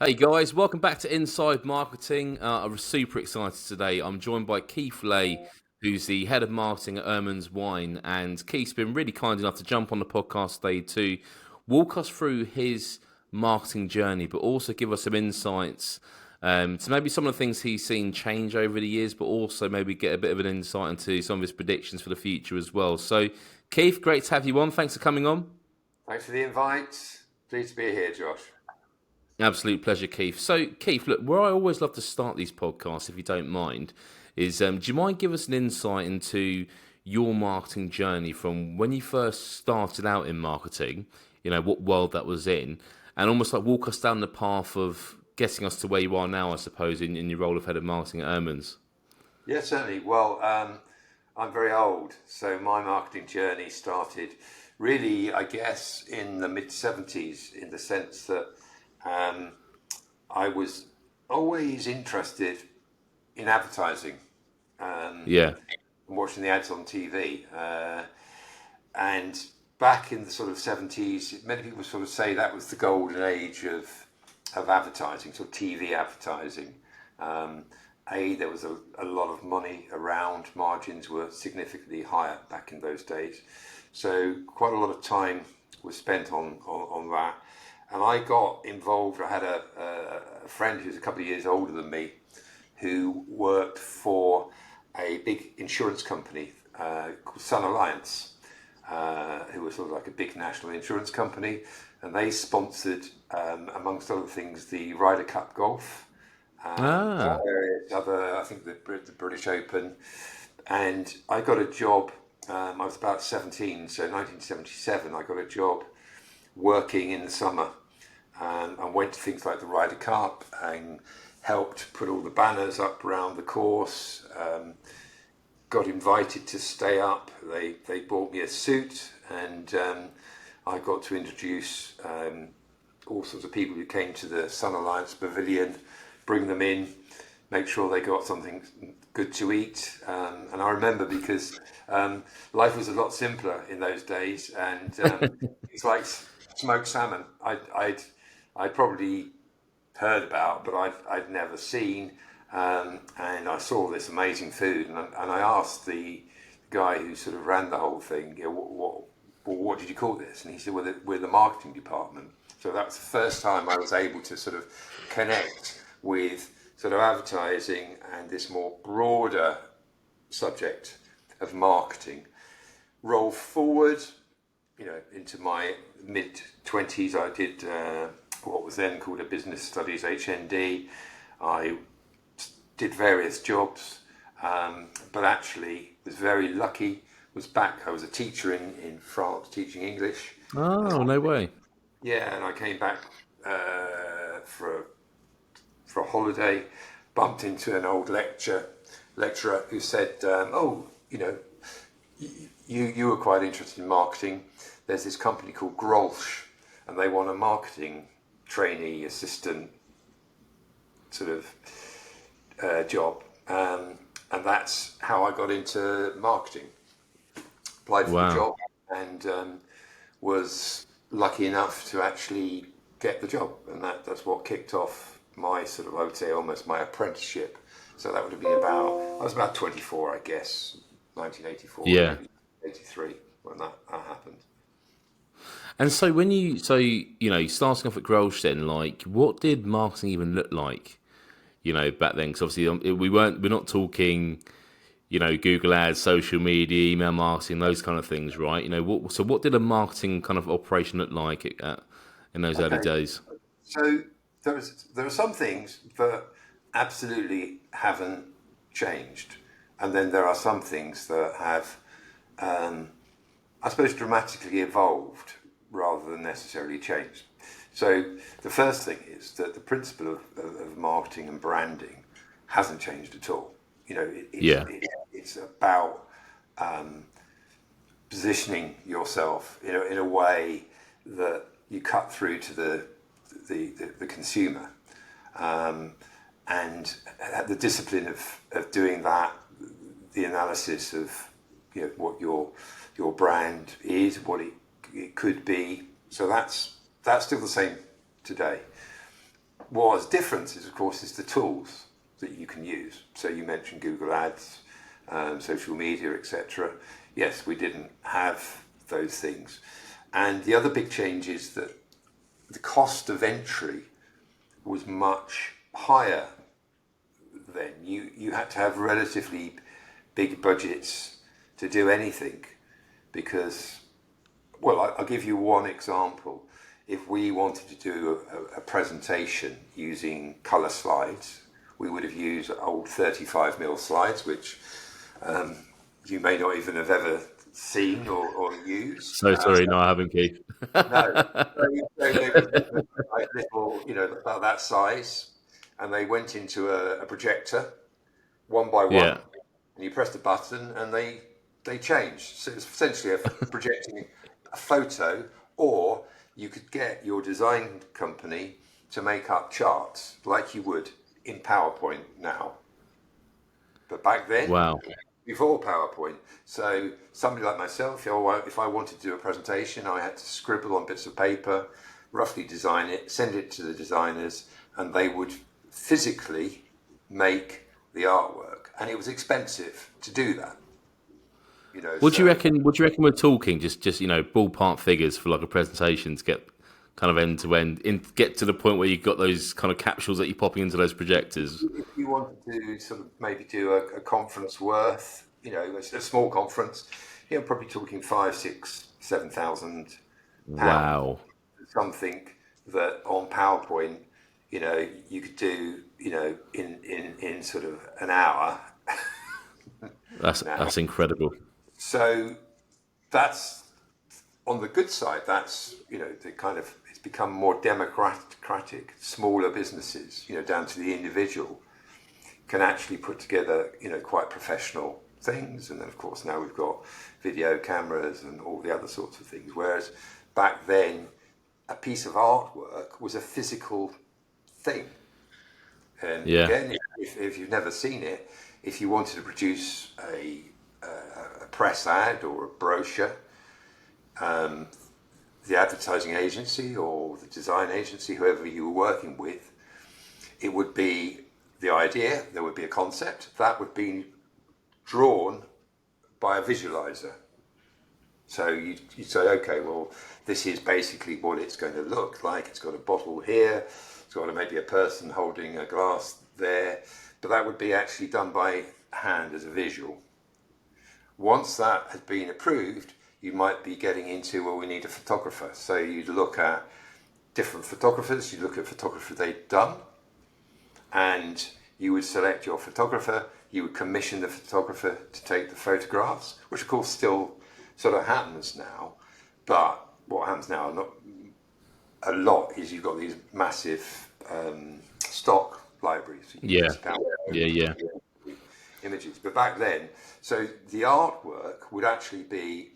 Hey guys, welcome back to Inside Marketing. I'm super excited today. I'm joined by Keith Lay, who's the head of marketing at Ehrmanns Wine. And Keith's been really kind enough to jump on the podcast today to walk us through his marketing journey, but also give us some insights to maybe some of the things he's seen change over the years, but also maybe get a bit of an insight into some of his predictions for the future as well. So, Keith, great to have you on. Thanks for coming on. Thanks for the invite. Pleased to be here, Josh. Absolute pleasure, Keith. So, Keith, look, where I always love to start these podcasts, if you don't mind, is do you mind give us an insight into your marketing journey from when you first started out in marketing, what world that was in, and almost like walk us down the path of getting us to where you are now, I suppose, in your role of head of marketing at Ehrmanns. Yeah, certainly. Well, I'm very old, so my marketing journey started really, I guess, in the mid 70s, in the sense that um, I was always interested in advertising, um, Yeah. and watching the ads on TV. And back in the sort of 70s, many people sort of say that was the golden age of advertising, sort of TV advertising. Um, there was a lot of money around, margins were significantly higher back in those days. So quite a lot of time was spent on that. And I got involved. I had a friend who's a couple of years older than me who worked for a big insurance company called Sun Alliance, who was sort of like a big national insurance company, and they sponsored, amongst other things, the Ryder Cup golf, Ah. various other, I think the British Open, and I got a job. I was about 17, so 1977. I got a job working in the summer, and went to things like the Ryder Cup and helped put all the banners up around the course. Got invited to stay up. They bought me a suit, and I got to introduce all sorts of people who came to the Sun Alliance Pavilion, bring them in, make sure they got something good to eat. And I remember because life was a lot simpler in those days, and it's like smoked salmon. I'd probably heard about, but I'd never seen. And I saw this amazing food, and I asked the guy who sort of ran the whole thing, what did you call this? And he said, well, we're the marketing department. So that was the first time I was able to sort of connect with sort of advertising and this more broader subject of marketing. Roll forward, into my mid 20s, I did what was then called a business studies HND. I did various jobs, but actually was very lucky. I was a teacher in France, teaching English. Oh, no way. Yeah, and I came back for a holiday, bumped into an old lecturer who said, "Oh, you were quite interested in marketing. There's this company called Grolsch, and they want a marketing trainee assistant sort of job." And that's how I got into marketing. Applied for the Wow. job, and was lucky enough to actually get the job, and that's what kicked off my sort of, I would say, almost my apprenticeship. So that would have been I was about 24, I guess, 1984, Yeah. maybe 83 when that happened. And so starting off at Grolsch then, like, what did marketing even look like, back then? Because obviously we're not talking, Google ads, social media, email marketing, those kind of things, right? What did a marketing kind of operation look like in those early Okay, days? so there are some things that absolutely haven't changed, and then there are some things that have, I suppose, dramatically evolved rather than necessarily changed. So the first thing is that the principle of marketing and branding hasn't changed at all. Yeah. It's about positioning yourself, in a way that you cut through to the consumer, and the discipline of doing that, the analysis of what your brand is, what it could be. So that's still the same today. What's different is, of course, is the tools that you can use. So you mentioned Google Ads, social media, etc. Yes, we didn't have those things. And the other big change is that the cost of entry was much higher then. You had to have relatively big budgets to do anything because, well, I'll give you one example. If we wanted to do a presentation using colour slides, we would have used old 35mm slides, which you may not even have ever seen or used. So sorry, no, I haven't, Keith. No, so they were like little, about that size, and they went into a projector one by one, Yeah. and you pressed a button, and they changed. So it's essentially projecting a photo, or you could get your design company to make up charts like you would in PowerPoint now. But back then, Wow. before PowerPoint, so somebody like myself, if I wanted to do a presentation, I had to scribble on bits of paper, roughly design it, send it to the designers, and they would physically make the artwork, and it was expensive to do that. What do you reckon? What do you reckon we're talking? Just ballpark figures for like a presentation to get kind of end to end, get to the point where you've got those kind of capsules that you're popping into those projectors. If you wanted to sort of maybe do a conference worth, a small conference, probably talking 5, 6, 7,000 pounds. Wow, Something that on PowerPoint, you could do, in sort of an hour. that's incredible. So that's on the good side. That's the kind of it's become more democratic. Smaller businesses, down to the individual, can actually put together quite professional things. And then of course now we've got video cameras and all the other sorts of things. Whereas back then, a piece of artwork was a physical thing. And again, if you've never seen it, if you wanted to produce a press ad or a brochure, the advertising agency or the design agency, whoever you were working with, it would be the idea, there would be a concept, that would be drawn by a visualizer. So you say, okay, well, this is basically what it's going to look like. It's got a bottle here, it's got maybe a person holding a glass there, but that would be actually done by hand as a visual. Once that has been approved, you might be getting into, well, we need a photographer. So you'd look at different photographers, you look at photography they'd done, and you would select your photographer, you would commission the photographer to take the photographs, which of course still sort of happens now. But what happens now, not a lot, is you've got these massive stock libraries. Yeah. Images. But back then, so the artwork would actually be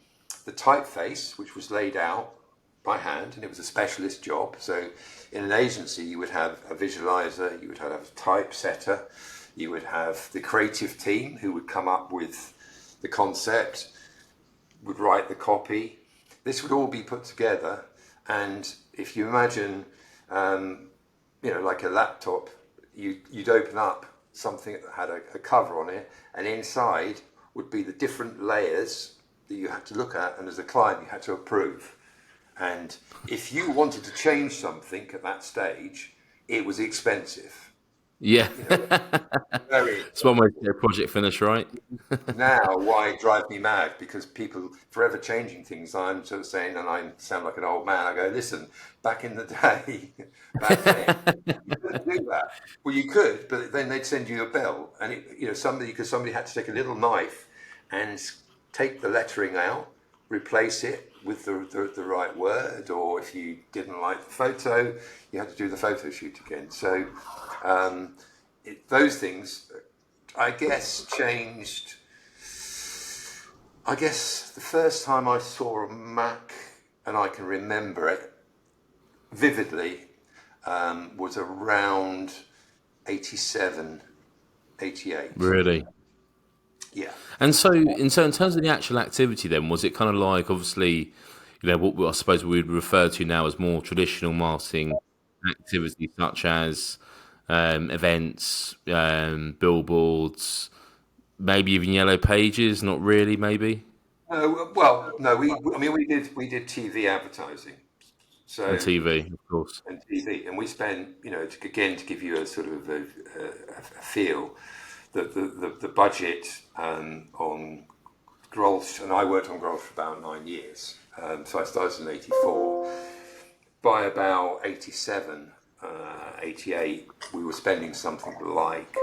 the typeface, which was laid out by hand, and it was a specialist job. So in an agency, you would have a visualizer, you would have a typesetter, you would have the creative team who would come up with the concept, would write the copy. This would all be put together, and if you imagine, like a laptop, you'd open up something that had a cover on it, and inside would be the different layers that you had to look at, and as a client you had to approve. And if you wanted to change something at that stage, it was expensive. Yeah. Very It's one way to get a project finished, right? Now, why drive me mad? Because people forever changing things. I'm sort of saying, and I sound like an old man, I go, listen, back in the day, back then, you couldn't do that. Well, you could, but then they'd send you a bill, and somebody had to take a little knife and take the lettering out, replace it with the right word, or if you didn't like the photo, you had to do the photo shoot again. So those things, I guess, changed. I guess the first time I saw a Mac, and I can remember it vividly, was around 87, 88. Really? Yeah. And so in terms of the actual activity then, was it kind of like, obviously, what I suppose we would refer to now as more traditional marketing, activities such as events, billboards, maybe even yellow pages. Not really, maybe, Well, no, I mean, we did TV advertising, and so TV, of course. and TV, and we spent, again, to give you a sort of a feel, the budget on Grolsch, and I worked on Grolsch for about 9 years. So I started in '84. By about '87, '88, we were spending something like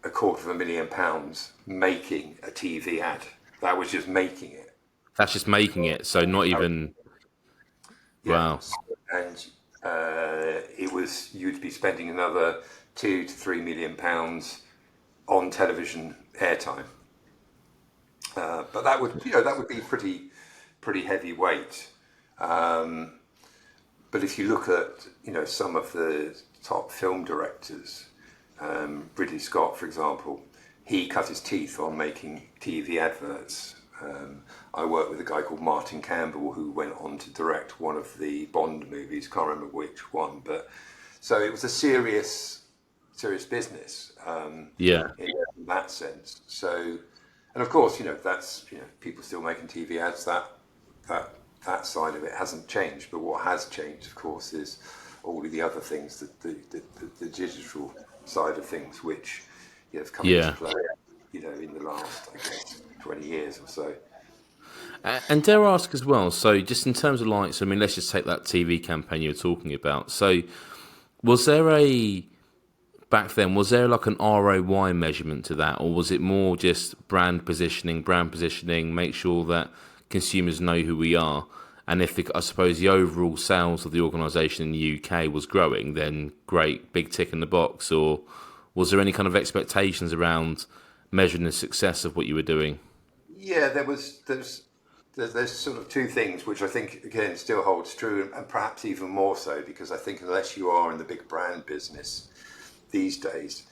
£250,000 making a TV ad. That was just making it. That's just making it. So not even. Yeah, Wow. and it was you'd be spending another £2 to £3 million on television airtime. But that would be pretty heavyweight. But if you look at some of the top film directors, Ridley Scott, for example, he cut his teeth on making TV adverts. I worked with a guy called Martin Campbell who went on to direct one of the Bond movies. Can't remember which one, but so it was a serious business Yeah. in that sense. So, and of course, that's people still making TV ads. That side of it hasn't changed. But what has changed, of course, is all of the other things, the digital side of things, which have come into Yeah. play, in the last, I guess, 20 years or so. And dare I ask as well, so just in terms of lights, I mean, let's just take that TV campaign you were talking about. So was there back then, was there like an ROI measurement to that, or was it more just brand positioning, make sure that consumers know who we are? And if I suppose the overall sales of the organisation in the UK was growing, then great, big tick in the box. Or was there any kind of expectations around measuring the success of what you were doing? Yeah, there's sort of two things which I think again still holds true, and perhaps even more so, because I think unless you are in the big brand business these days,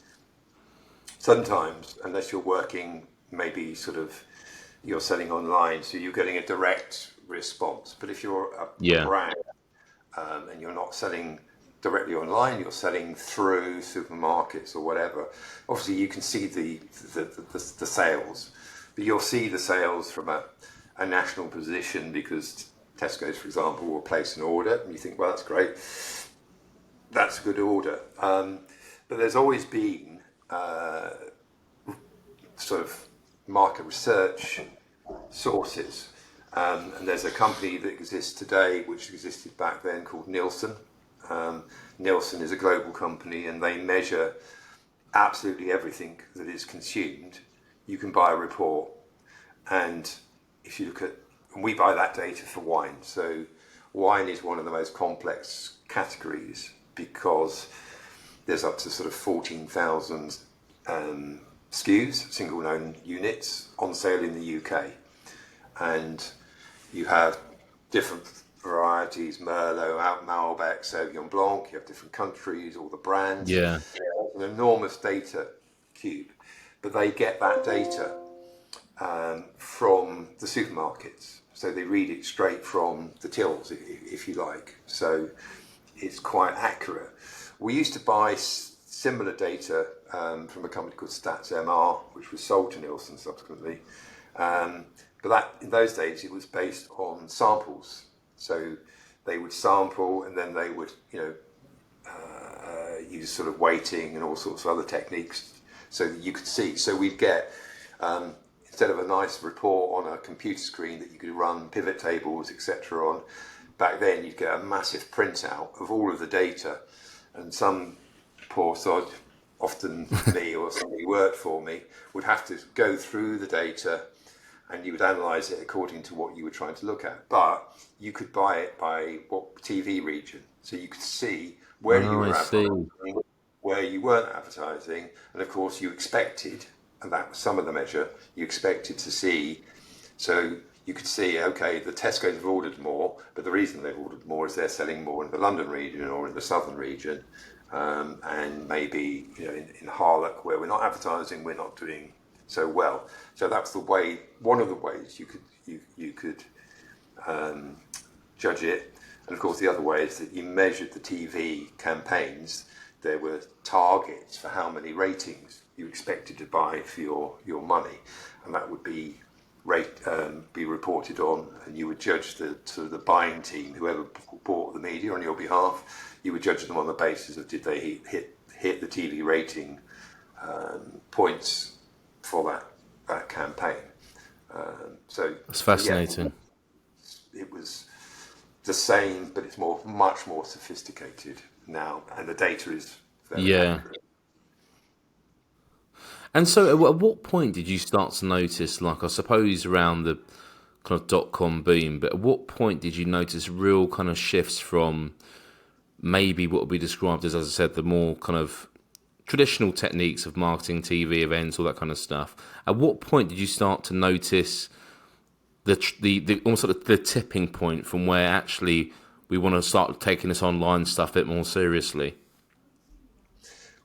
sometimes unless you're working maybe sort of you're selling online, so you're getting a direct response. But if you're a Yeah, brand and you're not selling directly online, you're selling through supermarkets or whatever. Obviously, you can see the sales, but you'll see the sales from a national position because Tesco's, for example, will place an order, and you think, well, that's great, that's a good order. But there's always been sort of market research sources. And there's a company that exists today, which existed back then, called Nielsen. Nielsen is a global company, and they measure absolutely everything that is consumed. You can buy a report, and if you look at, and we buy that data for wine. So wine is one of the most complex categories because there's up to sort of 14,000 SKUs, single known units, on sale in the UK. And you have different varieties, Merlot, Malbec, Sauvignon Blanc, you have different countries, all the brands. yeah, An enormous data cube. But they get that data from the supermarkets. So they read it straight from the tills, if you like. So it's quite accurate. We used to buy similar data from a company called Stats MR, which was sold to Nielsen subsequently. But that, in those days, it was based on samples. So they would sample, and then they would, use sort of weighting and all sorts of other techniques so that you could see. So we'd get, instead of a nice report on a computer screen that you could run pivot tables, etc. on, back then you'd get a massive printout of all of the data, and some poor sod, often me or somebody who worked for me, would have to go through the data, and you would analyse it according to what you were trying to look at. But you could buy it by what TV region, so you could see where you oh, I were see. advertising, where you weren't advertising, and of course you expected, and that was some of the measure, you expected to see. So you could see, okay, the Tesco's have ordered more, but the reason they've ordered more is they're selling more in the London region or in the southern region, and maybe in Harlech, where we're not advertising, we're not doing so well. So that's the way, one of the ways you could judge it. And of course, the other way is that you measured the TV campaigns. There were targets for how many ratings you expected to buy for your money, and that would be be reported on, and you would judge the sort of the buying team, whoever bought the media on your behalf. You would judge them on the basis of did they hit the TV rating points for that campaign. That's Yeah, fascinating. it was the same, but it's much more sophisticated now, and the data is very Yeah. accurate. And so, at what point did you start to notice, like, I suppose around the kind of dot-com boom, but at what point did you notice real kind of shifts from maybe what would be described as I said, the more kind of traditional techniques of marketing, TV events, all that kind of stuff? At what point did you start to notice the almost sort of the tipping point from where actually we want to start taking this online stuff a bit more seriously?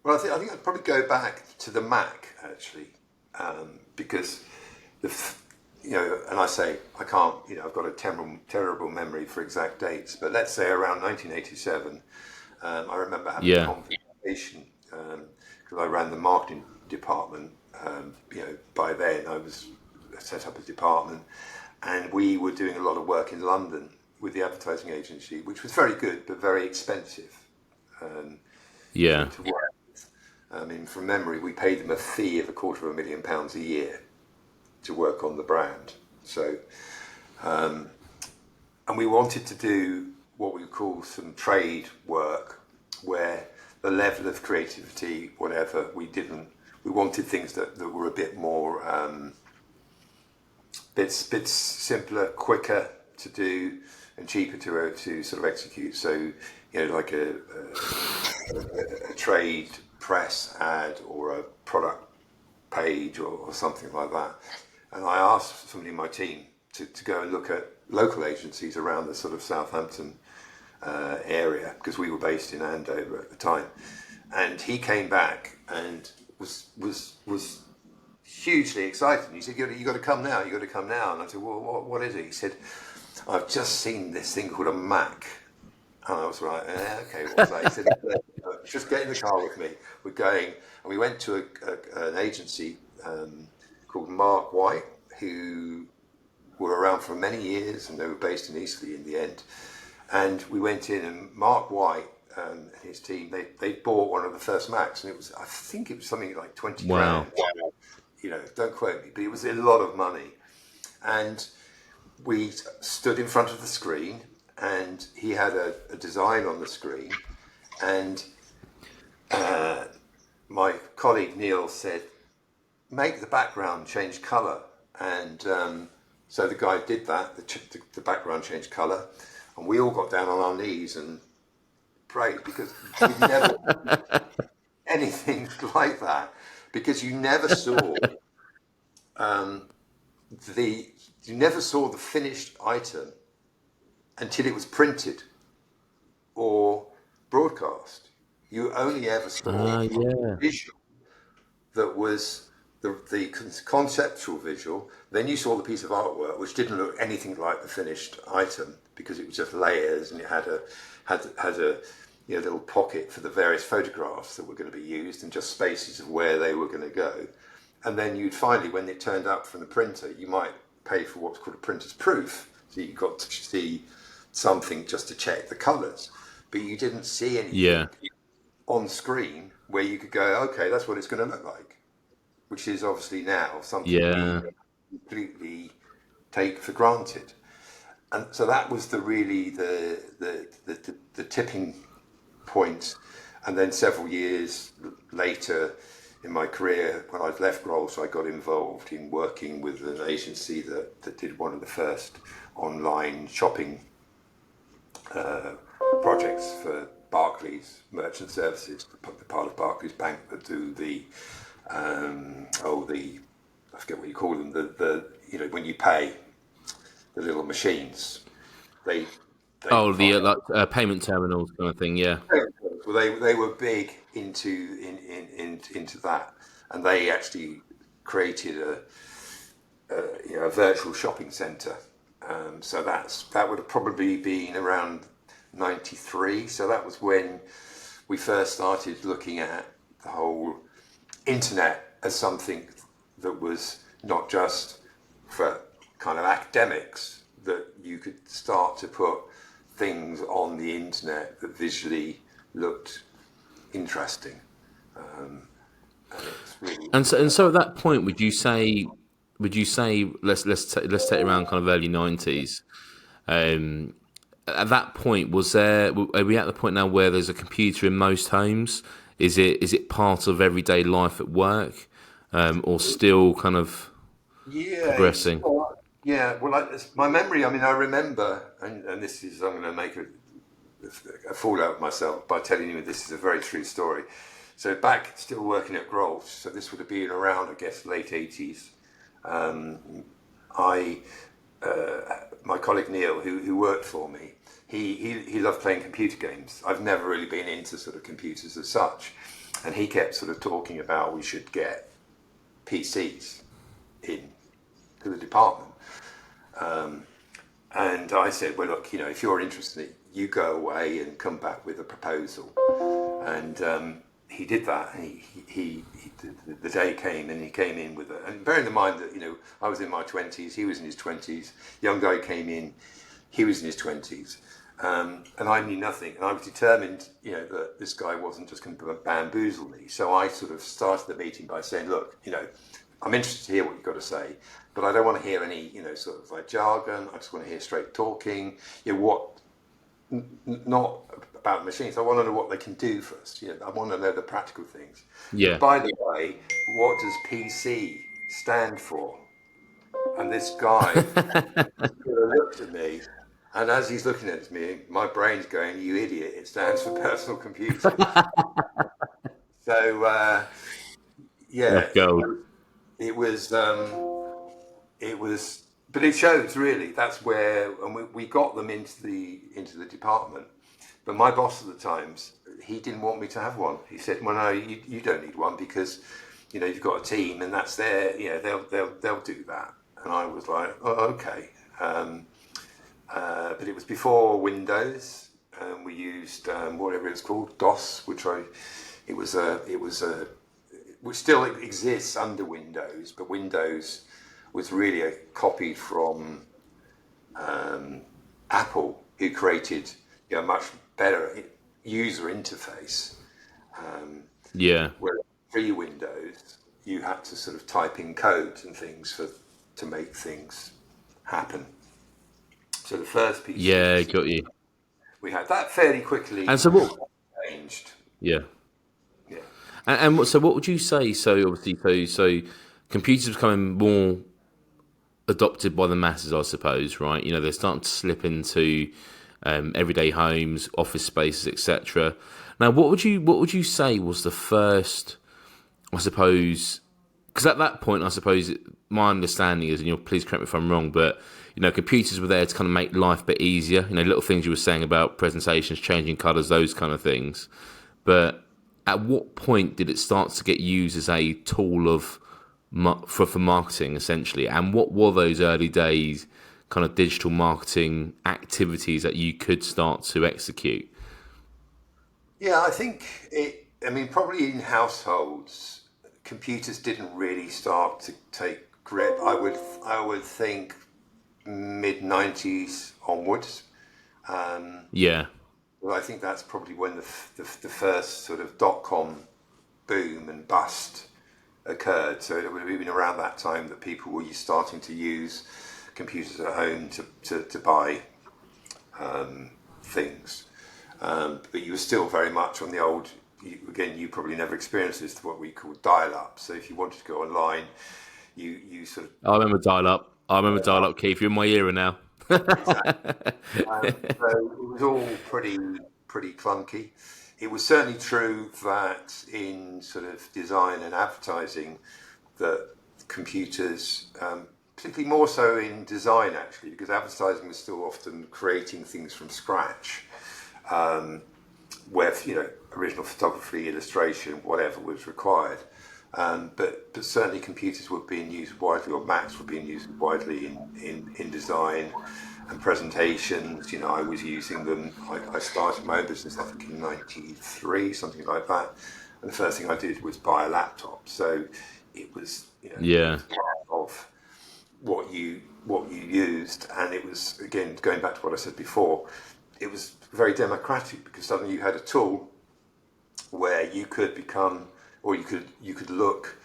Well, I think I'd probably go back to the Mac actually, because and I say I can't, I've got a terrible memory for exact dates, but let's say around 1987, I remember having a Yeah, conversation because I ran the marketing department. By then I was set up a department, and we were doing a lot of work in London with the advertising agency, which was very good but very expensive yeah, to work. I mean, from memory, we paid them a fee of £250,000 a year to work on the brand. So, and we wanted to do what we call some trade work, where the level of creativity, whatever, we wanted things that were a bit more, bits simpler, quicker to do, and cheaper to sort of execute. So, like a trade press ad or a product page or something like that. And I asked somebody in my team to go and look at local agencies around the sort of Southampton area, because we were based in Andover at the time. And he came back and was hugely excited. He said, "You got to come now. You got to come now." And I said, "Well, what is it?" He said, "I've just seen this thing called a Mac." And I was like, "Okay, what's that?" He said, "Just get in the car with me. We're going." And we went to an agency called Mark White, who were around for many years, and they were based in Eastleigh in the end. And we went in, and Mark White and his team, they bought one of the first Macs, and I think it was something like 20 wow, grand. Don't quote me, but it was a lot of money. And we stood in front of the screen, and he had a design on the screen, and my colleague Neil said, "Make the background change colour." And so the guy did that, the background changed colour, and we all got down on our knees and prayed, because we'd never anything like that, because you never saw the finished item until it was printed or broadcast. You only ever saw yeah, visual that was the conceptual visual. Then you saw the piece of artwork, which didn't look anything like the finished item, because it was just layers, and it had a little pocket for the various photographs that were going to be used, and just spaces of where they were going to go. And then you'd finally, when it turned up from the printer, you might pay for what's called a printer's proof. So you got to see something just to check the colours, but you didn't see anything yeah, on screen where you could go, okay, that's what it's going to look like, which is obviously now something we yeah, completely take for granted. And so that was really the tipping point. And then several years later in my career, when I'd left Rolls, I got involved in working with an agency that did one of the first online shopping projects for Barclays Merchant Services, the part of Barclays Bank that do I forget what you call them, when you pay, the little machines. They oh, the provide. payment terminals kind of thing. Yeah, Well, they were big into that, and they actually created a virtual shopping centre. So that would have probably been around 93. So that was when we first started looking at the whole internet as something that was not just for kind of academics, that you could start to put things on the internet that visually looked interesting. And it's really And so at that point, would you say let's take around kind of early 90s. At that point, are we at the point now where there's a computer in most homes? Is it part of everyday life at work, or still kind of yeah, progressing? yeah. Well, my memory. I mean, I remember, and this is I'm going to make a fool out of myself by telling you this is a very true story. So back still working at Grolsch, so this would have been around, I guess, late 80s. I My colleague Neil, who worked for me, he loved playing computer games. I've never really been into sort of computers as such, and he kept sort of talking about we should get PCs in to the department. And I said, well, look, if you're interested, you go away and come back with a proposal. And he did that. And the day came, and he came in with it. And bearing in mind that I was in my 20s, he was in his 20s. Young guy came in, he was in his 20s, and I knew nothing. And I was determined, that this guy wasn't just going to bamboozle me. So I sort of started the meeting by saying, look, I'm interested to hear what you've got to say, but I don't want to hear any, sort of like jargon. I just want to hear straight talking. Not about machines. I want to know what they can do first. I want to know the practical things. But Yeah. by the way, what does PC stand for? And this guy sort of looked at me, and as he's looking at me, my brain's going, "You idiot! It stands for personal computer." So yeah, That's gold. it was. It was, but it shows really. That's where, and we got them into the department. But my boss at the times, he didn't want me to have one. He said, "Well, no, you don't need one because, you've got a team, and that's their, they'll do that." And I was like, "Oh, okay." But it was before Windows, and we used whatever it was called, DOS, which still exists under Windows, but Windows was really copied from Apple, who created a much better user interface. Yeah. Where pre-Windows, you had to sort of type in codes and things to make things happen. So the first Yeah, PCs got you. we had that fairly quickly And so what? changed. Yeah. Yeah. And what would you say? So obviously, so computers becoming more adopted by the masses, I suppose, right? They're starting to slip into everyday homes, office spaces, etc. Now, what would you say was the first, I suppose, because at that point, I suppose my understanding is, and please correct me if I'm wrong, but computers were there to kind of make life a bit easier. Little things you were saying about presentations, changing colours, those kind of things. But at what point did it start to get used as a tool for marketing, essentially? And what were those early days kind of digital marketing activities that you could start to execute? Yeah, I think I mean, probably in households, computers didn't really start to take grip. I would think mid 90s onwards. Yeah, Well, I think that's probably when the first sort of .com boom and bust occurred. So it would have been around that time that people were starting to use computers at home to buy things. But you were still very much on the old. You probably never experienced this, what we call dial-up. So if you wanted to go online, you sort of I remember dial-up. Keith. You're in my era now. exactly. So it was all pretty clunky. It was certainly true that in sort of design and advertising, that computers, particularly more so in design actually, because advertising was still often creating things from scratch, where original photography, illustration, whatever was required. But certainly computers were being used widely, or Macs were being used widely in design. and presentations. I was using them. I started my own business, I think, in '93, something like that. And the first thing I did was buy a laptop. So it was, it Yeah. was part of what you used, and it was, again, going back to what I said before, it was very democratic because suddenly you had a tool where you could become, or you could look,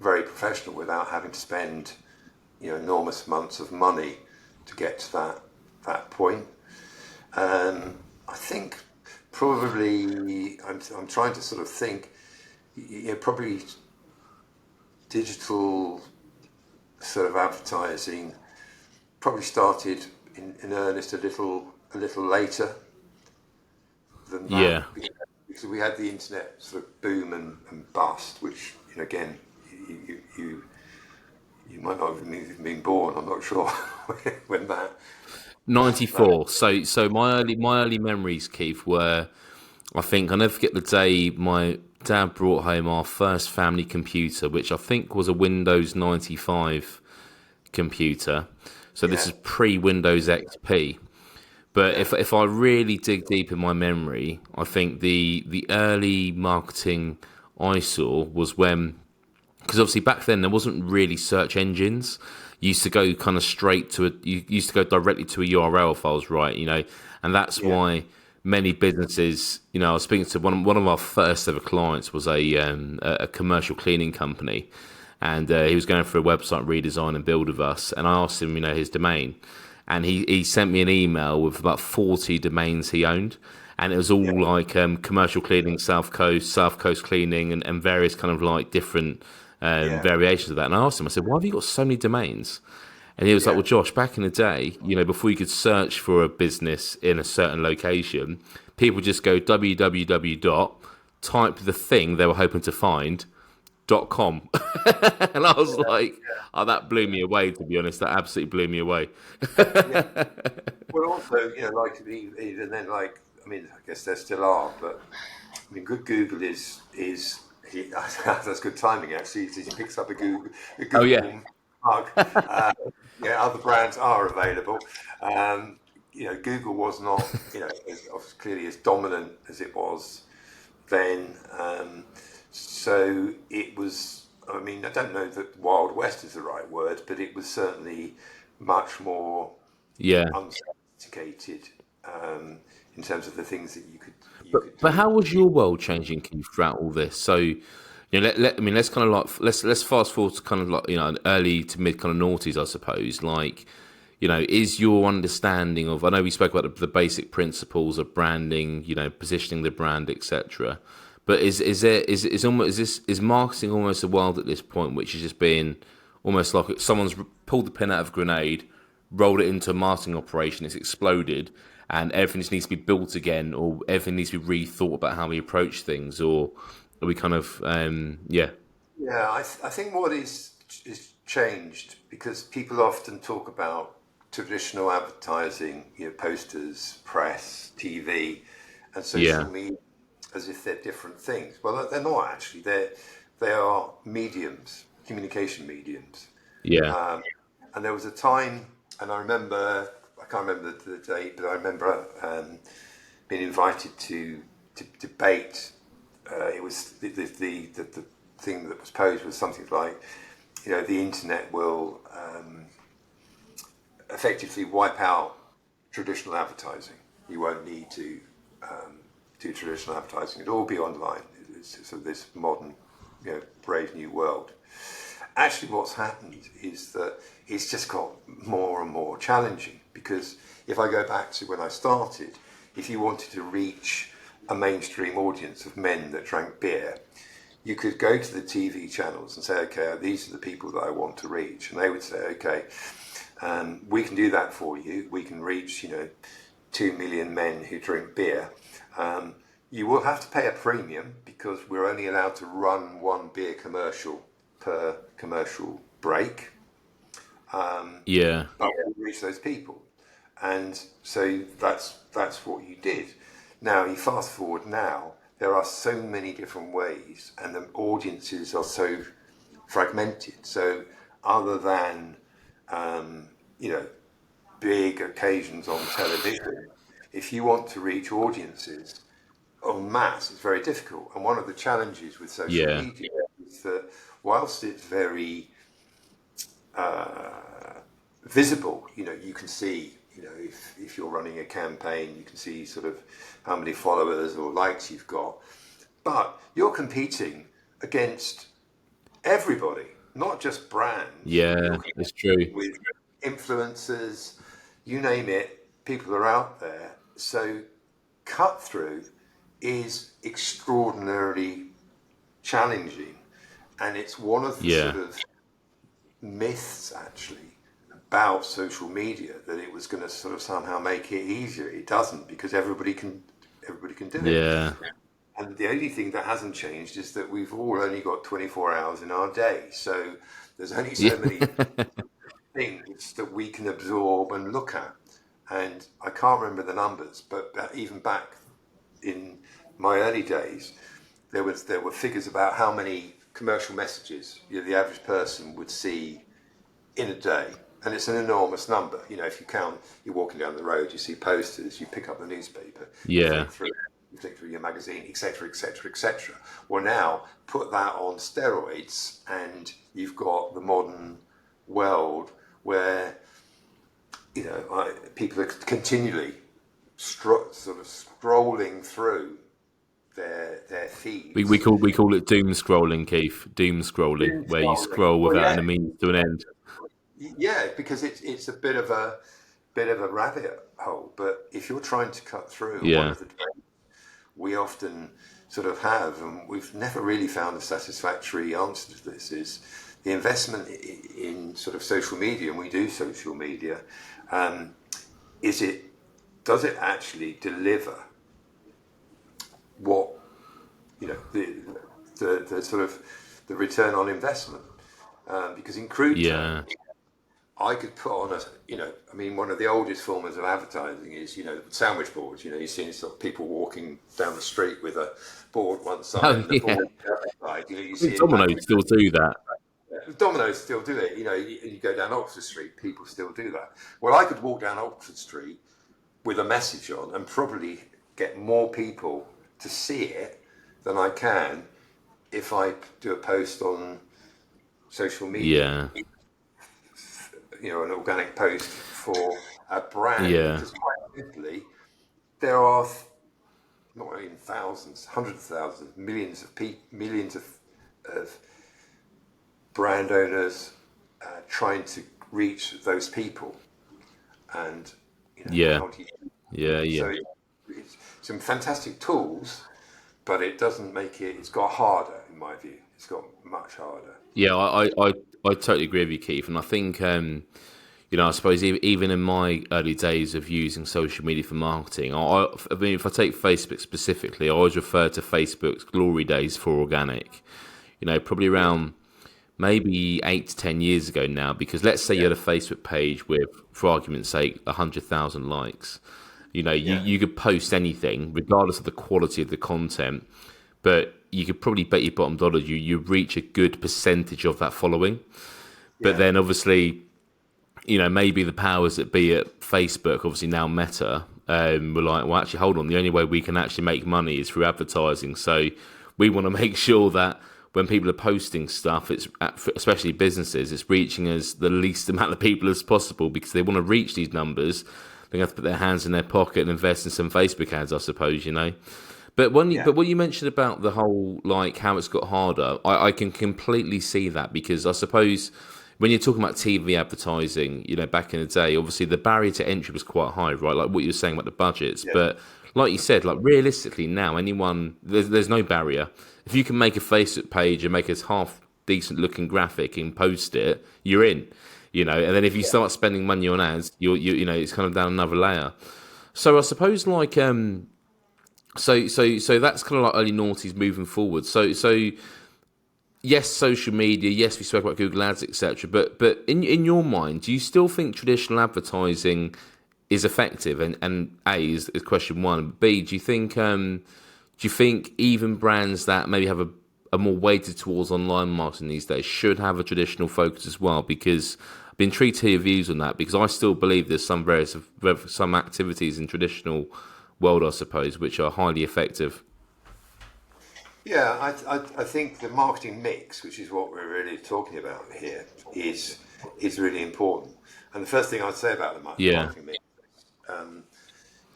very professional without having to spend, enormous amounts of money to get to that point. I think probably I'm trying to sort of think, probably digital sort of advertising probably started in earnest a little later than that, Yeah. because we had the internet sort of boom and bust, which, again, you might not have even been born. I'm not sure when that 94. So my early memories, Keith, were, I think I'll never forget the day my dad brought home our first family computer, which I think was a Windows 95 computer. So this yeah, is pre Windows XP. But yeah, if I really dig deep in my memory, I think the early marketing I saw was when, because obviously back then there wasn't really search engines. You used to go kind of straight to you used to go directly to a URL if I was right, and that's yeah, why many businesses, I was speaking to one of our first ever clients was a commercial cleaning company, and he was going for a website redesign and build with us, and I asked him, his domain, and he sent me an email with about 40 domains he owned, and it was yeah, all like commercial cleaning, South Coast cleaning, and various kind of like different yeah, variations of that. And I asked him, I said, why have you got so many domains? And he was like, yeah, well, Josh, back in the day, before you could search for a business in a certain location, people just go www dot, type the thing they were hoping to find, .com. And I was like, oh, that blew me away, to be honest. That absolutely blew me away. yeah. Well, also, like, even then, like, I mean, I guess there still are, but I mean, good Google that's good timing, actually. He picks up a Oh, yeah. Google mug. Uh, other brands are available. Google was not, clearly as dominant as it was then. So it was. I mean, I don't know that Wild West is the right word, but it was certainly much more Yeah. unsophisticated, in terms of the things that you But could but do. how was your world changing, Keith, throughout all this? So, I mean, let's kind of like let's fast forward to kind of like early to mid kind of noughties, I suppose. Like, is your understanding of, I know we spoke about the basic principles of branding, positioning the brand, etc. But is marketing almost a world at this point, which is just being almost like someone's pulled the pin out of a grenade, rolled it into a marketing operation, it's exploded, and everything just needs to be built again, or everything needs to be rethought about how we approach things, or are we kind of, yeah, Yeah, I think what is changed, because people often talk about traditional advertising, posters, press, TV, and social yeah, media, as if they're different things. Well, they're not actually. They are mediums, communication mediums. yeah, Um, and there was a time, and I can't remember the date, but I remember being invited to debate. It was the thing that was posed was something like, the internet will effectively wipe out traditional advertising. You won't need to do traditional advertising. It'll all be online. It's sort of this modern, brave new world. Actually, what's happened is that it's just got more and more challenging, because if I go back to when I started, if you wanted to reach a mainstream audience of men that drank beer, you could go to the TV channels and say, okay, these are the people that I want to reach. And they would say, okay, we can do that for you. We can reach, 2 million men who drink beer. You will have to pay a premium because we're only allowed to run one beer commercial per commercial break. yeah, But we reach those people. And so that's what you did. Now, you fast forward now, there are so many different ways, and the audiences are so fragmented. So, other than, you know, big occasions on television, if you want to reach audiences en masse, it's very difficult. And one of the challenges with social Yeah. media is that whilst it's very visible, you can see, if you're running a campaign, you can see sort of how many followers or likes you've got. But you're competing against everybody, not just brands. Yeah, it's true. With influencers, you name it, people are out there. So cut through is extraordinarily challenging, and it's one of the Yeah. sort of myths actually about social media, that it was going to sort of somehow make it easier. It doesn't, because everybody can do it. Yeah. And the only thing that hasn't changed is that we've all only got 24 hours in our day. So there's only so many things that we can absorb and look at. And I can't remember the numbers, but even back in my early days, there were figures about how many commercial messages the average person would see in a day. And it's an enormous number. If you count, you're walking down the road, you see posters, you pick up the newspaper, Yeah. you flick through your magazine, etc., etc., etc. Well, now put that on steroids, and you've got the modern world where people are continually sort of scrolling through their feeds. We call it doom scrolling, Keith. Doom scrolling, where you scroll without any means to an end. Yeah, because it's a bit of a rabbit hole. But if you're trying to cut through, one of the debates we often sort of have, and we've never really found a satisfactory answer to this, is the investment in sort of social media, and we do social media. Does it actually deliver what the sort of the return on investment? Because in crude terms, I could put on one of the oldest forms of advertising is, sandwich boards. You've seen sort of people walking down the street with a board one side and the board the other side. You see Domino's still do that. Domino's still do it. You go down Oxford Street, people still do that. Well, I could walk down Oxford Street with a message on and probably get more people to see it than I can if I do a post on social media. Yeah. An organic post for a brand. Yeah. Because quite simply, there are not only thousands, hundreds of thousands, millions of brand owners trying to reach those people, and Yeah. So it's some fantastic tools, but it doesn't make it. It's got harder, in my view. It's got much harder. Yeah, I totally agree with you, Keith, and I think I suppose even in my early days of using social media for marketing, I mean, if I take Facebook specifically, I always refer to Facebook's glory days for organic. Probably around maybe 8 to 10 years ago now, because let's say you had a Facebook page with, for argument's sake, 100,000 likes. You could post anything, regardless of the quality of the content, but you could probably bet your bottom dollar you reach a good percentage of that following. But then obviously, maybe the powers that be at Facebook, obviously now Meta, were like, well, actually, hold on, the only way we can actually make money is through advertising. So we want to make sure that when people are posting stuff, it's especially businesses, it's reaching as the least amount of people as possible, because they want to reach these numbers. They have to put their hands in their pocket and invest in some Facebook ads, I suppose, But when you mentioned about the whole, like, how it's got harder, I can completely see that, because I suppose when you're talking about TV advertising, back in the day, obviously the barrier to entry was quite high, right? Like what you were saying about the budgets. Yeah. But like you said, like realistically now, there's no barrier. If you can make a Facebook page and make a half decent looking graphic and post it, you're in. And then if you start spending money on ads, you it's kind of down another layer. So I suppose like so that's kind of like early noughties moving forward. So yes, social media, yes, we spoke about Google Ads, etc. But in your mind, do you still think traditional advertising is effective? And A is question one. B, do you think even brands that maybe have a more weighted towards online marketing these days should have a traditional focus as well? Because I'd be intrigued to hear your views on that because I still believe there's some activities in traditional world, I suppose, which are highly effective. Yeah, I think the marketing mix, which is what we're really talking about here, is really important. And the first thing I'd say about the Yeah, marketing mix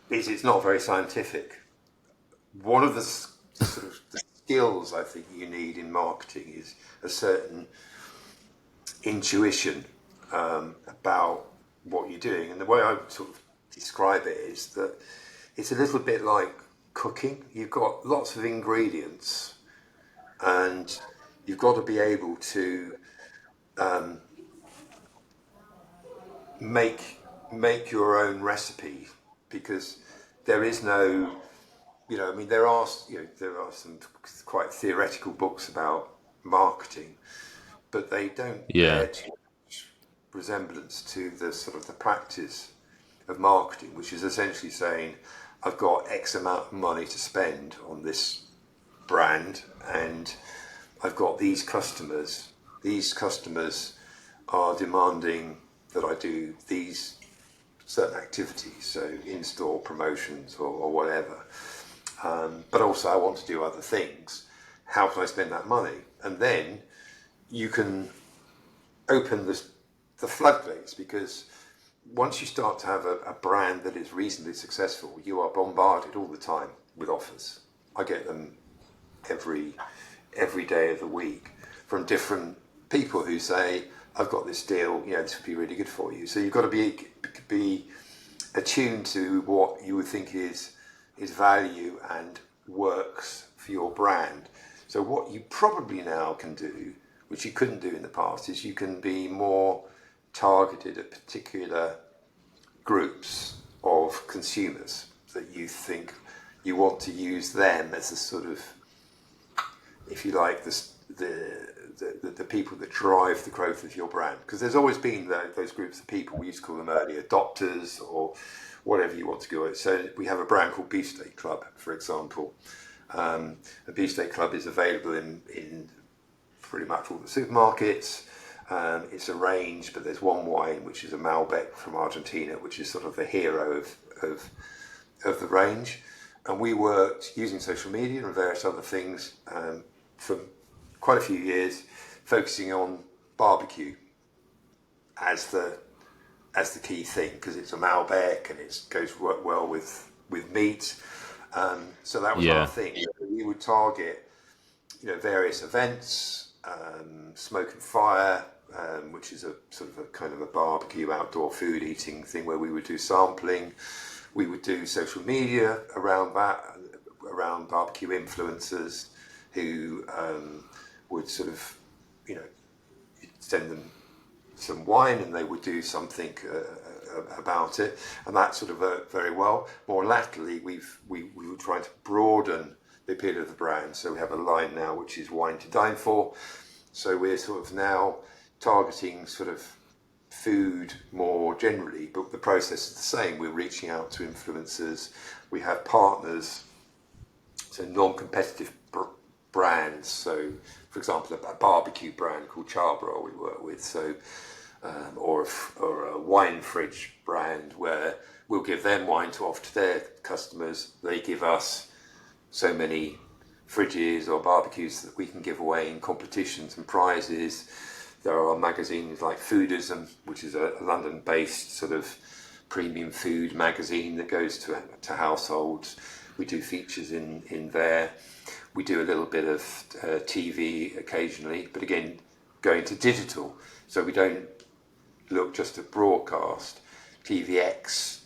is it's not very scientific. One of the sort of the skills I think you need in marketing is a certain intuition about what you're doing. And the way I would sort of describe it is that it's a little bit like cooking. You've got lots of ingredients, and you've got to be able to make your own recipe because there is no, I mean, there are some quite theoretical books about marketing, but they don't yeah, bear too much resemblance to the sort of the practice of marketing, which is essentially saying, I've got X amount of money to spend on this brand, and I've got these customers. These customers are demanding that I do these certain activities, so in-store promotions or whatever. But also, I want to do other things. How can I spend that money? And then you can open the floodgates because once you start to have a brand that is reasonably successful, you are bombarded all the time with offers. I get them every every day of the week from different people who say, "I've got this deal. This would be really good for you." So you've got to be attuned to what you would think is value and works for your brand. So what you probably now can do, which you couldn't do in the past, is you can be more targeted at particular groups of consumers that you think you want to use them as a sort of, if you like, the people that drive the growth of your brand. Because there's always been those groups of people, we used to call them early adopters or whatever you want to go with. So we have a brand called Beefsteak Club, for example. A Beefsteak Club is available in pretty much all the supermarkets. It's a range, but there's one wine, which is a Malbec from Argentina, which is sort of the hero of the range. And we worked using social media and various other things for quite a few years, focusing on barbecue as the key thing because it's a Malbec and it goes well with meat. So that was our yeah, thing. We would target various events, Smoke and Fire, which is a sort of a kind of a barbecue outdoor food eating thing where we would do sampling. We would do social media around that, around barbecue influencers who would sort of, send them some wine and they would do something about it, and that sort of worked very well. More latterly, we were trying to broaden the appeal of the brand, so we have a line now which is Wine to Dine For. So we're sort of now targeting sort of food more generally, but the process is the same. We're reaching out to influencers. We have partners, so non-competitive brands. So, for example, a barbecue brand called Charbroil we work with. So, or a wine fridge brand where we'll give them wine to offer to their customers. They give us so many fridges or barbecues that we can give away in competitions and prizes. There are magazines like Foodism, which is a London-based sort of premium food magazine that goes to households. We do features in there. We do a little bit of TV occasionally, but again, going to digital. So we don't look just at broadcast. ITVX,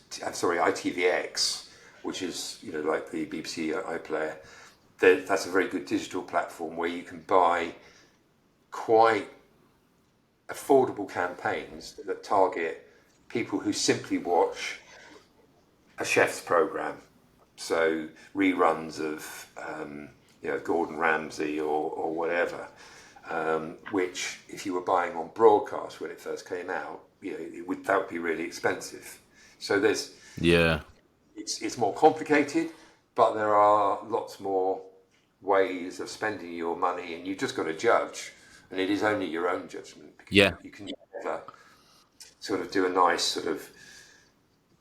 which is like the BBC iPlayer. That's a very good digital platform where you can buy quite affordable campaigns that target people who simply watch a chef's program. So reruns of Gordon Ramsay or whatever, which if you were buying on broadcast when it first came out, that would be really expensive. So yeah, it's more complicated, but there are lots more ways of spending your money, and you've just got to judge, and it is only your own judgment because yeah. you can never sort of do a nice sort of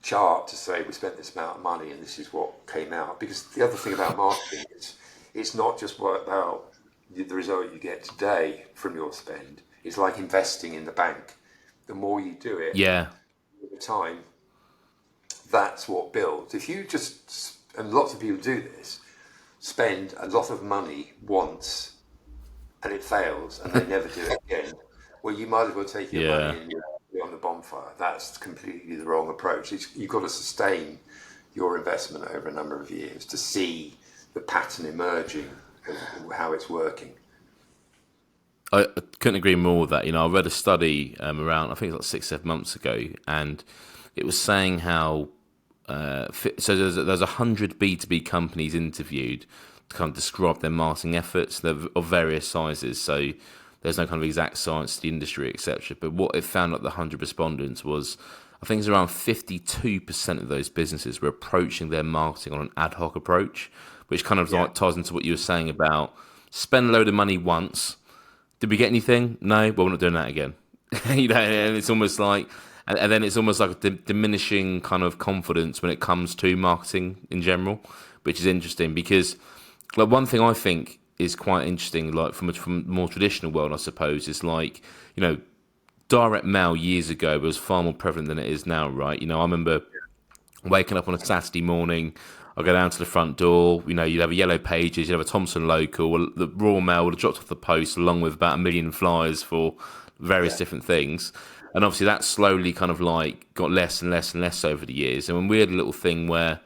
chart to say we spent this amount of money and this is what came out. Because the other thing about marketing is it's not just about the result you get today from your spend. It's like investing in the bank. The more you do it, Yeah. over time, that's what builds. If you just, and lots of people do this, spend a lot of money once and it fails and they never do it again, well, you might as well take your Yeah. money and put it on the bonfire. That's completely the wrong approach. You've got to sustain your investment over a number of years to see the pattern emerging of how it's working. I couldn't agree more with that. I read a study around, I think it was like 6-7 months ago, and it was saying how so there's 100 B2B companies interviewed to kind of describe their marketing efforts. They're of various sizes, so there's no kind of exact science to the industry, etc. But what it found out the 100 respondents was, I think it's around 52% of those businesses were approaching their marketing on an ad hoc approach, which kind of like ties into what you were saying about spend a load of money once. Did we get anything? No. Well, we're not doing that again. And it's almost like, and then it's almost like a diminishing kind of confidence when it comes to marketing in general, which is interesting because, like, one thing I think is quite interesting, like from a more traditional world, I suppose, is like, direct mail years ago was far more prevalent than it is now, right? I remember waking up on a Saturday morning, I go down to the front door, you'd have a Yellow Pages, you'd have a Thomson Local, the Royal Mail would have dropped off the post along with about 1 million flyers for various different things. And obviously that slowly kind of like got less and less and less over the years. And when we had a little thing where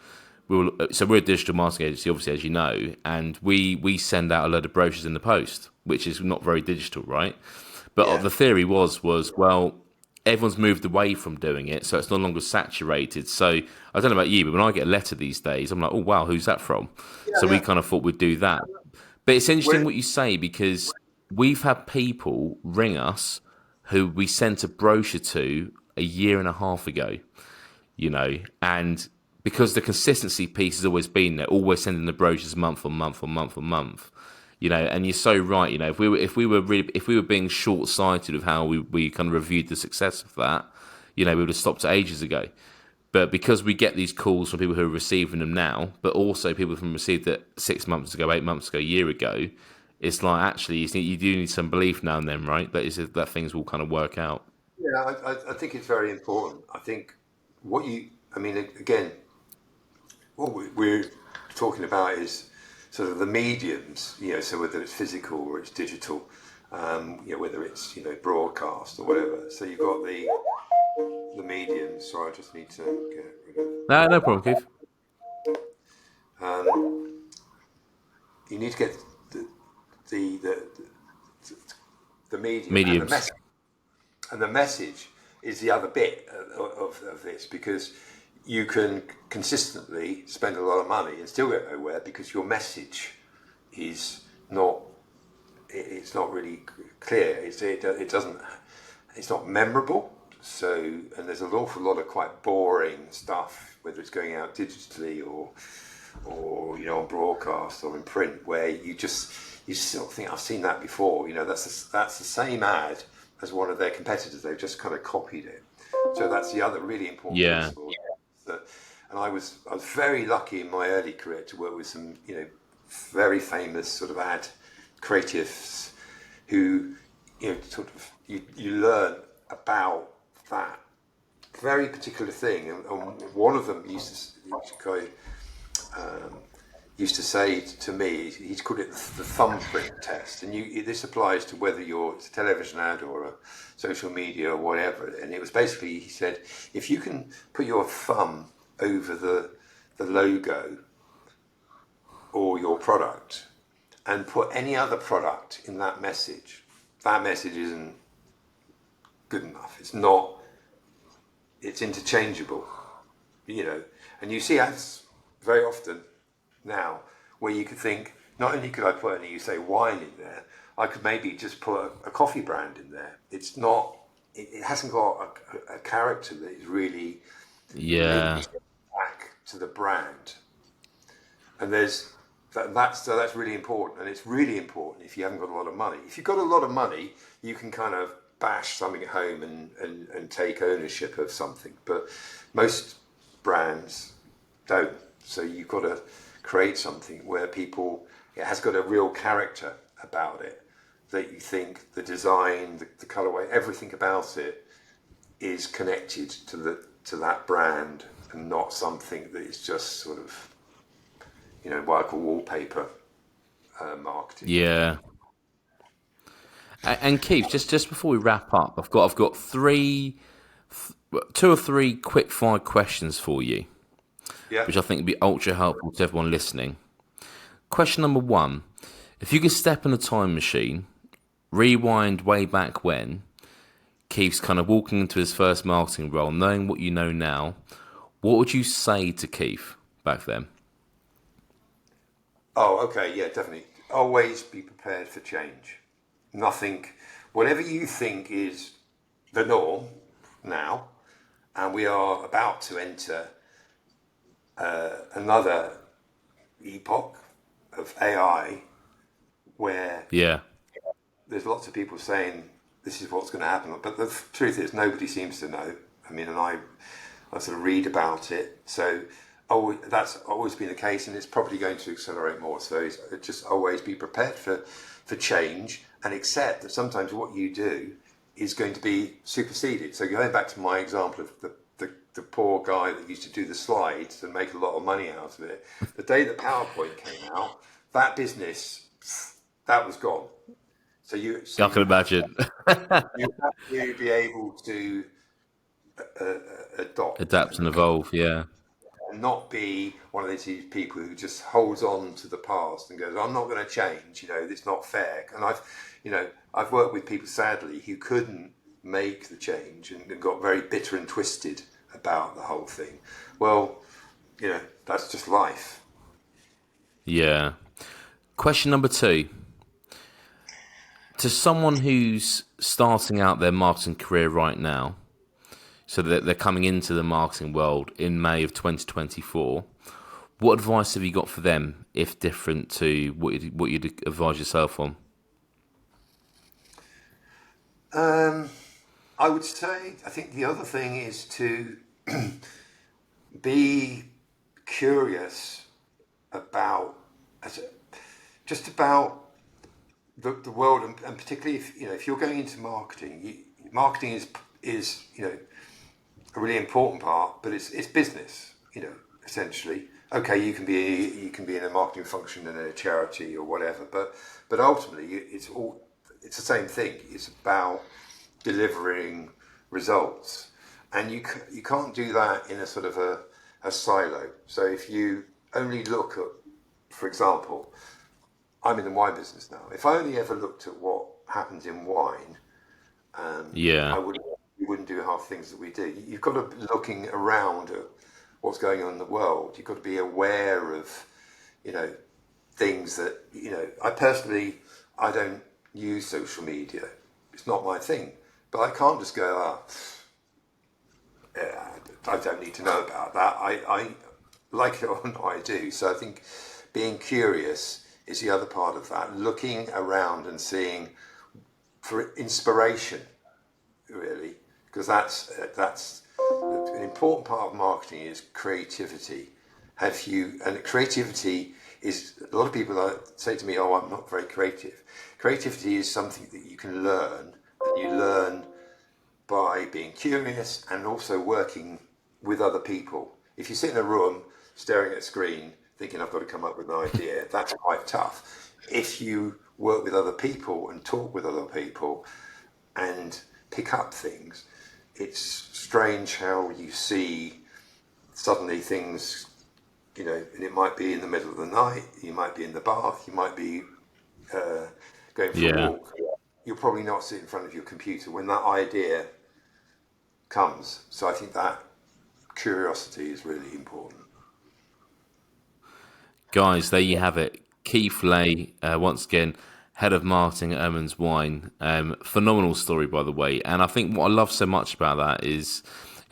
we're a digital marketing agency, obviously, as you know, and we send out a load of brochures in the post, which is not very digital, right? But the theory was, well, everyone's moved away from doing it, so it's no longer saturated. So I don't know about you, but when I get a letter these days, I'm like, oh wow, who's that from? So we kind of thought we'd do that. But it's interesting what you say, because we've had people ring us who we sent a brochure to a year and a half ago, and because the consistency piece has always been there, always sending the brochures month on month on month on month. And you're so right. If we were being short sighted of how we kind of reviewed the success of that, we would have stopped it ages ago. But because we get these calls from people who are receiving them now, but also people who received it 6 months ago, 8 months ago, a year ago, it's like actually you do need some belief now and then, right? That things will kind of work out. Yeah, I think it's very important. I think again, what we're talking about is sort of the mediums, so whether it's physical or it's digital, whether it's, broadcast or whatever. So you've got the mediums. So I just need to get rid of. No problem, Keith. You need to get the the, the medium and the Mediums. message. And the message is the other bit of this, because you can consistently spend a lot of money and still get nowhere because your message is not, it's not really clear. It's not memorable. So, and there's an awful lot of quite boring stuff, whether it's going out digitally or on broadcast or in print, where you sort of think, I've seen that before. That's the same ad as one of their competitors. They've just kind of copied it. So that's the other really important principle. And I was very lucky in my early career to work with some very famous sort of ad creatives who sort of you learn about that very particular thing. And one of them used to say to me, he's called it the thumbprint test, and this applies to whether it's a television ad or a social media or whatever. And it was basically, he said, if you can put your thumb over the logo or your product and put any other product in that message isn't good enough. It's interchangeable, and you see ads very often now where you could think, not only could I put any, you say, wine in there, I could maybe just put a coffee brand in there. It's not, it hasn't got a character that is really links back to the brand. And that's really important, and it's really important if you haven't got a lot of money. If you've got a lot of money, you can kind of bash something at home and take ownership of something. But most brands don't. So you've got to create something where it has got a real character about it, that you think the design, the colorway, everything about it is connected to that brand, and not something that is just sort of, what I call wallpaper marketing. Yeah. And Keith, just before we wrap up, I've got two or three quick fire questions for you, Yeah. which I think would be ultra helpful to everyone listening. Question number one: if you could step in a time machine, rewind way back when Keith's kind of walking into his first marketing role, knowing what you know now, what would you say to Keith back then? Oh, okay, yeah, definitely. Always be prepared for change. Nothing, whatever you think is the norm now, and we are about to enter another epoch of AI where Yeah. there's lots of people saying this is what's going to happen, but the truth is nobody seems to know. I mean, and I sort of read about it, so that's always been the case, and it's probably going to accelerate more. So just always be prepared for change, and accept that sometimes what you do is going to be superseded. So going back to my example of the poor guy that used to do the slides and make a lot of money out of it, the day that PowerPoint came out, that business, that was gone. So I can imagine. you have to be able to adopt Adapt and evolve, yeah. and not be one of these people who just holds on to the past and goes, "I'm not going to change." It's not fair. And I've worked with people, sadly, who couldn't make the change and got very bitter and twisted about the whole thing. Well, that's just life. Yeah. Question number two. To someone who's starting out their marketing career right now, so that they're coming into the marketing world in May of 2024, what advice have you got for them, if different to what you'd advise yourself on? I would say, I think the other thing is to be curious about just about the world, and particularly if you're going into marketing, marketing is a really important part, but it's business, essentially. Okay, you can be in a marketing function in a charity or whatever, but ultimately it's the same thing. It's about delivering results, and you can't do that in a sort of a silo. So if you only look at, for example, I'm in the wine business now. If I only ever looked at what happens in wine, Yeah. we wouldn't do half the things that we do. You've got to be looking around at what's going on in the world. You've got to be aware of, things that, I don't use social media. It's not my thing. But I can't just go, I don't need to know about that. I like it or not, I do. So I think being curious is the other part of that. Looking around and seeing for inspiration, really, because that's an important part of marketing is creativity. And creativity is, a lot of people say to me, "Oh, I'm not very creative." Creativity is something that you can learn, and you learn by being curious and also working with other people. If you sit in a room staring at a screen thinking I've got to come up with an idea, that's quite tough. If you work with other people and talk with other people and pick up things, it's strange how you see suddenly things, and it might be in the middle of the night, you might be in the bath, you might be going for a Yeah. walk. You'll probably not sit in front of your computer when that idea comes. So I think that curiosity is really important. Guys, there you have it. Keith Lay, once again, head of marketing at Ehrmanns Wine. Phenomenal story, by the way. And I think what I love so much about that is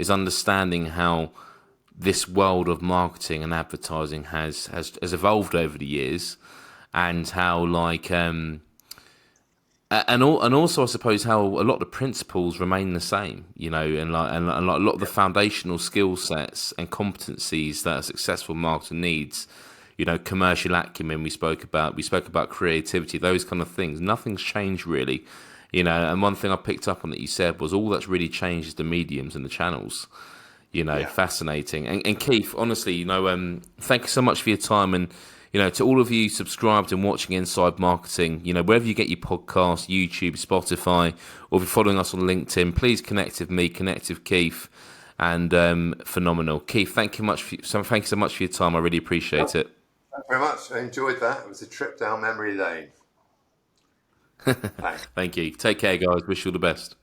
understanding how this world of marketing and advertising has evolved over the years, and how And also I suppose how a lot of the principles remain the same, and like a lot of the foundational skill sets and competencies that a successful marketer needs, commercial acumen we spoke about creativity, those kind of things. Nothing's changed really, and one thing I picked up on that you said was all that's really changed is the mediums and the channels. Yeah. Fascinating. And Keith, honestly, thank you so much for your time. And, to all of you subscribed and watching Inside Marketing, wherever you get your podcast, YouTube, Spotify, or if you're following us on LinkedIn, please connect with me, connect with Keith. And phenomenal. Keith, thank you so much for your time. I really appreciate it. Thank you very much. I enjoyed that. It was a trip down memory lane. Thanks. Thank you. Take care, guys. Wish you all the best.